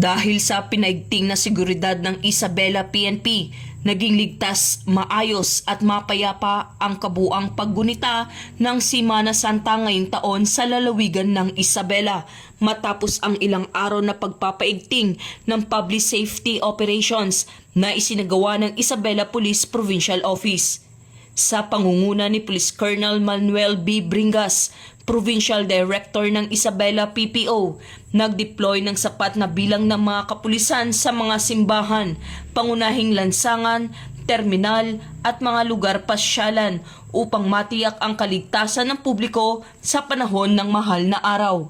Dahil sa pinaigting na seguridad ng Isabela PNP, naging ligtas, maayos at mapayapa ang kabuang paggunita ng Semana Santa ngayong taon sa lalawigan ng Isabela matapos ang ilang araw na pagpapaigting ng public safety operations na isinagawa ng Isabela Police Provincial Office. Sa pangunguna ni Police Colonel Manuel B. Bringas, Provincial Director ng Isabela PPO, nag-deploy ng sapat na bilang ng mga kapulisan sa mga simbahan, pangunahing lansangan, terminal at mga lugar pasyalan upang matiyak ang kaligtasan ng publiko sa panahon ng mahal na araw.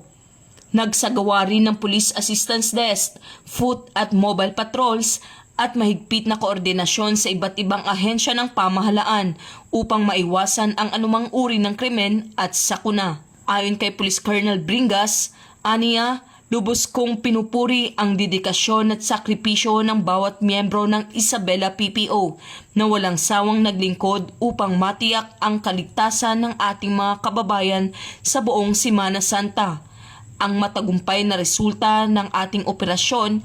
Nagsagawa rin ng Police Assistance Desk, foot at mobile patrols at mahigpit na koordinasyon sa iba't ibang ahensya ng pamahalaan upang maiwasan ang anumang uri ng krimen at sakuna. Ayon kay Police Colonel Bringas, aniya, lubos kong pinupuri ang dedikasyon at sakripisyo ng bawat miyembro ng Isabela PPO na walang sawang naglingkod upang matiyak ang kaligtasan ng ating mga kababayan sa buong Semana Santa. Ang matagumpay na resulta ng ating operasyon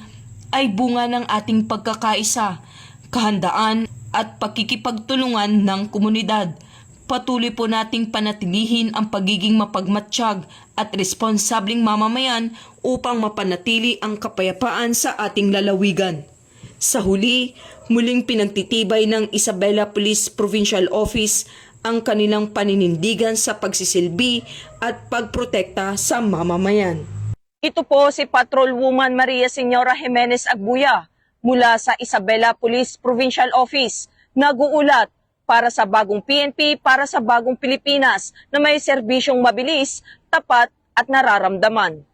ay bunga ng ating pagkakaisa, kahandaan at pakikipagtulungan ng komunidad. Patuloy po nating panatilihin ang pagiging mapagmatsyag at responsableng mamamayan upang mapanatili ang kapayapaan sa ating lalawigan. Sa huli, muling pinagtitibay ng Isabela Police Provincial Office ang kanilang paninindigan sa pagsisilbi at pagprotekta sa mamamayan. Ito po si Patrolwoman Maria Señora Jimenez Agbuya mula sa Isabela Police Provincial Office, nag-uulat para sa bagong PNP, para sa bagong Pilipinas na may serbisyong mabilis, tapat at nararamdaman.